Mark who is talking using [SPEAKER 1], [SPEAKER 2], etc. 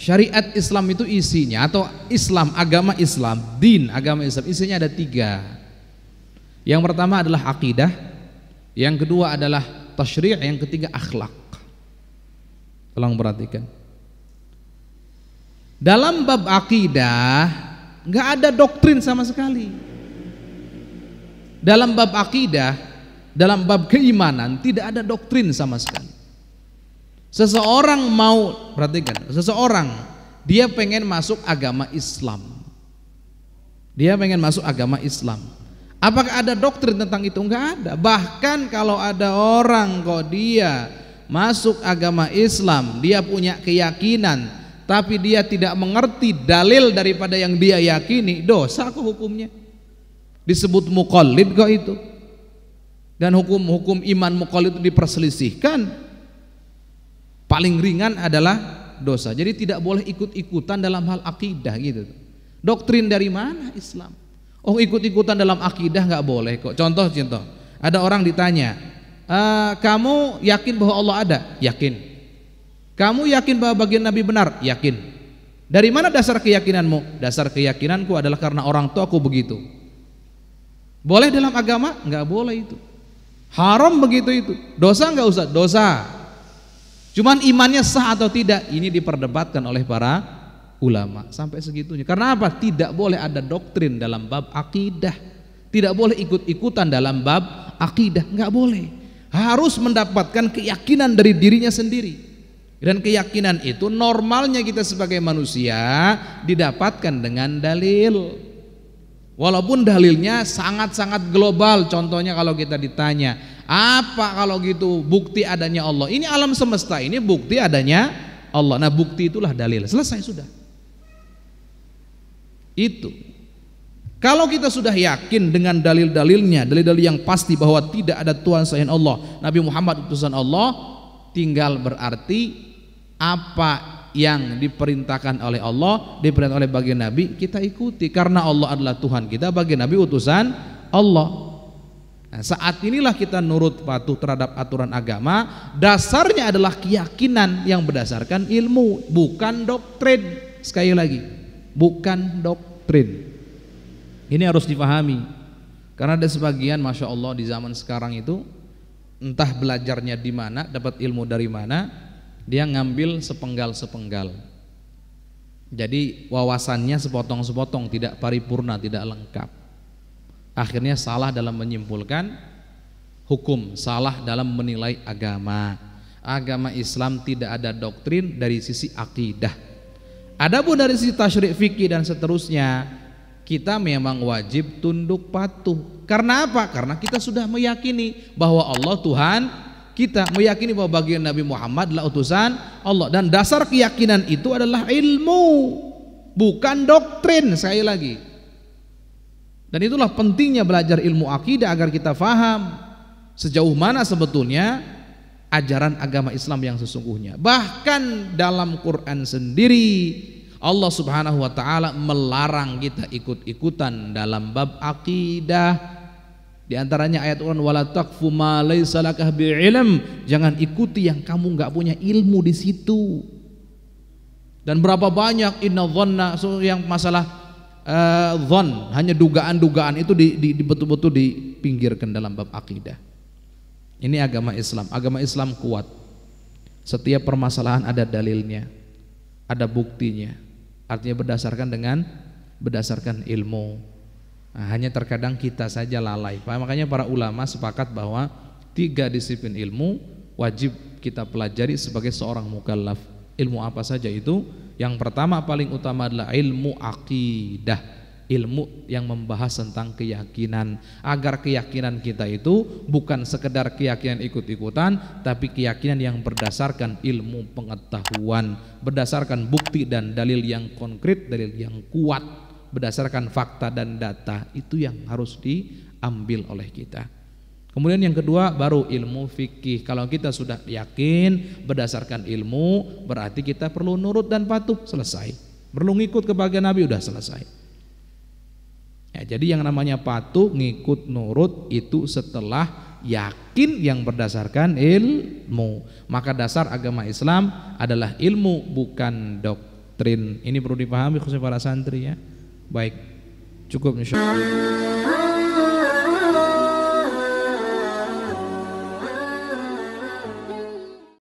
[SPEAKER 1] Syariat Islam itu isinya, atau Islam, agama Islam, din, agama Islam, isinya ada 3. Yang pertama adalah akidah, yang kedua adalah tasyri', yang ketiga akhlak. Tolong perhatikan. Dalam bab akidah nggak ada doktrin sama sekali. Dalam bab akidah, dalam bab keimanan tidak ada doktrin sama sekali. Seseorang mau, perhatikan, seseorang dia pengen masuk agama Islam. Dia pengen masuk agama Islam. Apakah ada doktrin tentang itu? Enggak ada. Bahkan kalau ada orang kok dia masuk agama Islam, dia punya keyakinan, tapi dia tidak mengerti dalil daripada yang dia yakini, dosa kok hukumnya. Disebut muqallid kok itu. Dan hukum iman muqallid itu diperselisihkan. Paling ringan adalah dosa. Jadi tidak boleh ikut-ikutan dalam hal akidah gitu. Doktrin dari mana Islam? Oh, ikut-ikutan dalam akidah nggak boleh kok. Contoh, ada orang ditanya, kamu yakin bahwa Allah ada? Yakin. Kamu yakin bahwa bagian Nabi benar? Yakin. Dari mana dasar keyakinanmu? Dasar keyakinanku adalah karena orang tuaku begitu. Boleh dalam agama? Nggak boleh itu. Haram begitu itu. Dosa nggak usah? Dosa. Cuman imannya sah atau tidak, ini diperdebatkan oleh para ulama sampai segitunya. Karena apa? Tidak boleh ada doktrin dalam bab akidah. Tidak boleh ikut-ikutan dalam bab akidah, nggak boleh. Harus mendapatkan keyakinan dari dirinya sendiri. Dan keyakinan itu normalnya kita sebagai manusia didapatkan dengan dalil. Walaupun dalilnya sangat-sangat global. Contohnya kalau kita ditanya, apa kalau gitu bukti adanya Allah? Ini alam semesta ini bukti adanya Allah. Nah, bukti itulah dalil. Selesai sudah. Itu. Kalau kita sudah yakin dengan dalil-dalilnya, dalil-dalil yang pasti bahwa tidak ada Tuhan selain Allah, Nabi Muhammad utusan Allah, tinggal berarti apa yang diperintahkan oleh Allah, diperintahkan oleh baginda Nabi, kita ikuti karena Allah adalah Tuhan kita, baginda Nabi utusan Allah. Nah, saat inilah kita nurut patuh terhadap aturan agama. Dasarnya adalah keyakinan yang berdasarkan ilmu, bukan doktrin. Sekali lagi, bukan doktrin. Ini harus dipahami. Karena ada sebagian, masya Allah, di zaman sekarang itu entah belajarnya di mana, dapat ilmu dari mana, dia ngambil sepenggal-sepenggal. Jadi wawasannya sepotong-sepotong, tidak paripurna, tidak lengkap. Akhirnya salah dalam menyimpulkan hukum, salah dalam menilai agama. Agama Islam tidak ada doktrin dari sisi akidah. Adapun dari sisi tasyri' fikih dan seterusnya, kita memang wajib tunduk patuh. Karena apa? Karena kita sudah meyakini bahwa Allah Tuhan kita, meyakini bahwa bagian Nabi Muhammad adalah utusan Allah, dan dasar keyakinan itu adalah ilmu, bukan doktrin. Sekali lagi. Dan itulah pentingnya belajar ilmu akidah agar kita faham sejauh mana sebetulnya ajaran agama Islam yang sesungguhnya. Bahkan dalam Quran sendiri Allah Subhanahu wa taala melarang kita ikut-ikutan dalam bab akidah. Di antaranya ayat Quran, wala taqfu ma laysa laka bi'ilm, jangan ikuti yang kamu enggak punya ilmu di situ. Dan berapa banyak inna dhanna, yang masalah dhon, hanya dugaan-dugaan itu betul-betul dipinggirkan dalam bab akidah. Ini agama Islam. Agama Islam kuat. Setiap permasalahan ada dalilnya, ada buktinya. Artinya berdasarkan ilmu. Nah, hanya terkadang kita saja lalai. Makanya para ulama sepakat bahwa 3 disiplin ilmu wajib kita pelajari sebagai seorang mukallaf. Ilmu apa saja itu? Yang pertama paling utama adalah ilmu akidah, ilmu yang membahas tentang keyakinan, agar keyakinan kita itu bukan sekedar keyakinan ikut-ikutan, tapi keyakinan yang berdasarkan ilmu pengetahuan, berdasarkan bukti dan dalil yang konkret, dalil yang kuat, berdasarkan fakta dan data. Itu yang harus diambil oleh kita. Kemudian yang kedua baru ilmu fikih. Kalau kita sudah yakin berdasarkan ilmu, berarti kita perlu nurut dan patuh, selesai. Perlu ngikut ke bagian Nabi, udah selesai. Ya, jadi yang namanya patuh, ngikut, nurut itu setelah yakin yang berdasarkan ilmu. Maka dasar agama Islam adalah ilmu, bukan doktrin. doktrin. Ini perlu dipahami khususnya para santri ya. Baik, cukup insyaallah.